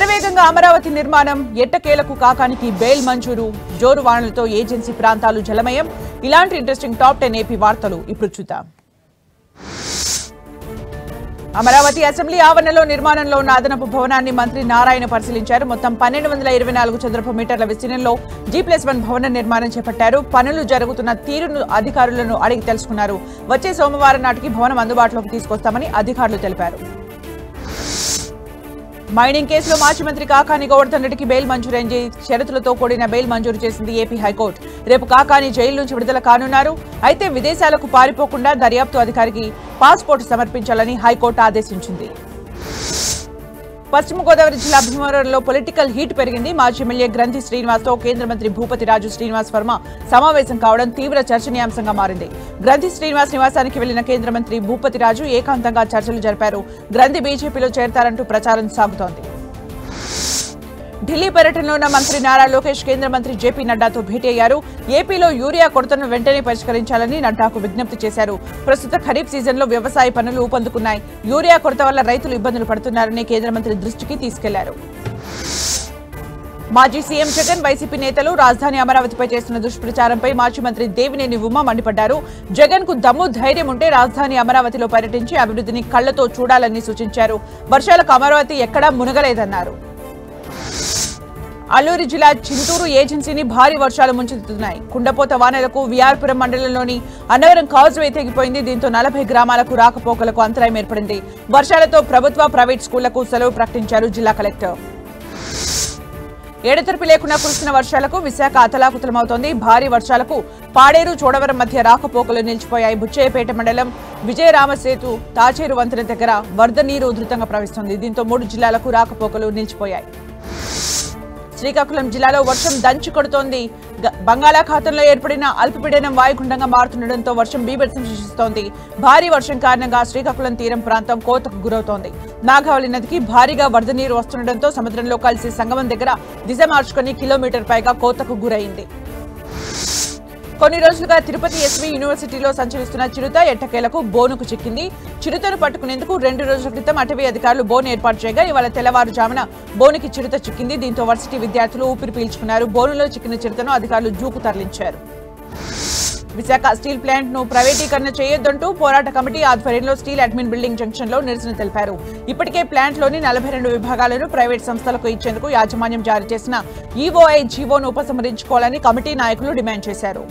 శరవేగంగా అమరావతి నిర్మాణం, ఎట్టకేలకు కాకానికి బెయిల్ మంజూరు, జోరు వానలతో ఏజెన్సీ ప్రాంతాలు జలమయం. ఇలాంటి ఇంట్రెస్టింగ్ టాప్ 10 ఏపీ వార్తలు ఇప్పుడు చూద్దాం. అమరావతి అసెంబ్లీ ఆవరణలో నిర్మాణంలో ఉన్న అదనపు భవనాన్ని మంత్రి నారాయణ పరిశీలించారు. మొత్తం 1224 చదరపు మీటర్ల విస్తీర్ణంలో G+1 భవన నిర్మాణం చేపట్టారు. పనులు జరుగుతున్న తీరును అధికారులను అడిగి తెలుసుకున్నారు. వచ్చే సోమవారం నాటికి భవనం అందుబాటులోకి తీసుకొస్తామని అధికారులు తెలిపారు. మైనింగ్ కేసులో మాజీ మంత్రి కాకాని గోవర్ధన్ రెడ్డికి బెయిల్ మంజూరైంది. షరతులతో కూడిన బెయిల్ మంజూరు చేసింది ఏపీ హైకోర్టు. రేపు కాకాని జైలు నుంచి విడుదల కానున్నారు. అయితే విదేశాలకు పారిపోకుండా దర్యాప్తు అధికారికి పాస్పోర్టు సమర్పించాలని హైకోర్టు ఆదేశించింది. పశ్చిమ గోదావరి జిల్లా భీమవరంలో పొలిటికల్ హీట్ పెరిగింది. మాజీ ఎమ్మెల్యే గ్రంథి శ్రీనివాస్తో కేంద్ర మంత్రి భూపతి రాజు శ్రీనివాస్ వర్మ సమావేశం కావడం తీవ్ర చర్చనీయాంశంగా మారింది. గ్రంథి శ్రీనివాస్ నివాసానికి వెళ్లిన కేంద్ర మంత్రి భూపతి రాజు ఏకాంతంగా చర్చలు జరిపారు. గ్రంథి బీజేపీలో చేరతారంటూ ప్రచారం సాగుతోంది. ఢిల్లీ పర్యటనలో ఉన్న మంత్రి నారా లోకేష్ కేంద్ర మంత్రి జేపీ నడ్డాతో భేటీ అయ్యారు. ఏపీలో యూరియా కొరతను వెంటనే పరిష్కరించాలని నడ్డాకు విజ్ఞప్తి చేశారు. ప్రస్తుత ఖరీఫ్ సీజన్లో వ్యవసాయ పనులు ఊపందుకున్నాయి. యూరియా కొరత వల్ల రైతులు ఇబ్బందులు పడుతున్నారని కేంద్ర మంత్రి దృష్టికి తీసుకెళ్లారు. మాజీ సీఎం జగన్, వైసీపీ నేతలు రాజధాని అమరావతిపై చేస్తున్న దుష్ప్రచారంపై మాజీ మంత్రి దేవినేని ఉమ మండిపడ్డారు. జగన్ కు దమ్ము ధైర్యం ఉంటే రాజధాని అమరావతిలో పర్యటించి అభివృద్ధిని కళ్లతో చూడాలని సూచించారు. వర్షాలకు అమరావతి ఎక్కడా మునగలేదన్నారు. అల్లూరి జిల్లా చింతూరు ఏజెన్సీని భారీ వర్షాలు ముంచెత్తుతున్నాయి. కుండపోత వానలకు విఆర్పురం మండలంలోని అన్నవరం కాజ్వే తెగిపోయింది. దీంతో 40 గ్రామాలకు రాకపోకలకు అంతరాయం ఏర్పడింది. వర్షాలతో ప్రభుత్వ, ప్రైవేట్ స్కూళ్లకు సెలవు ప్రకటించారు జిల్లా కలెక్టర్. ఎడతెరిపి లేకుండా కురుస్తున్న వర్షాలకు విశాఖ అతలాకుతలమవుతోంది. భారీ వర్షాలకు పాడేరు, చోడవరం మధ్య రాకపోకలు నిలిచిపోయాయి. బుచ్చయ్యపేట మండలం విజయరామసేతు తాచేరు వంతెన దగ్గర వరద నీరు ఉధృతంగా ప్రవహిస్తోంది. దీంతో 3 జిల్లాలకు రాకపోకలు నిలిచిపోయాయి. శ్రీకాకుళం జిల్లాలో వర్షం దంచి కొడుతోంది. బంగాళాఖాతంలో ఏర్పడిన అల్పపీడనం వాయుగుండంగా మారుతుండటంతో వర్షం బీభత్సం సృష్టిస్తోంది. భారీ వర్షం కారణంగా శ్రీకాకుళం తీరం ప్రాంతం కోతకు గురవుతోంది. నాగావళి నదికి భారీగా వరద నీరు వస్తుండటంతో సముద్రంలో కలిసి సంగమం దగ్గర దిశ మార్చుకుని కిలోమీటర్ పైగా కోతకు గురైంది. కొన్ని రోజులుగా తిరుపతి ఎస్వి యూనివర్సిటీలో సంచరిస్తున్న చిరుత ఎట్టకేలకు బోనుకు చిక్కింది. చిరుతను పట్టుకునేందుకు 2 రోజుల క్రితం అటవీ అధికారులు బోను ఏర్పాటు చేయగా ఇవాళ తెల్లవారుజామున బోనుకి చిరుత చిక్కింది. దీంతో వర్సిటీ విద్యార్థులు ఊపిరి పీల్చుకున్నారు. బోనులో చిక్కిన చిరుతను అధికారులు జూకు తరలించారు. విశాఖ స్టీల్ ప్లాంట్ ను ప్రైవేటీకరణ చేయొద్దంటూ పోరాట కమిటీ ఆధ్వర్యంలో స్టీల్ అడ్మిన్ బిల్డింగ్ జంక్షన్ లో నిరసన తెలిపారు. ఇప్పటికే ప్లాంట్ లోని 42 విభాగాలను ప్రైవేట్ సంస్థలకు ఇచ్చేందుకు యాజమాన్యం జారీ చేసిన ఈఓఐ జీవోను ఉపసంహరించుకోవాలని కమిటీ నాయకులు డిమాండ్ చేశారు.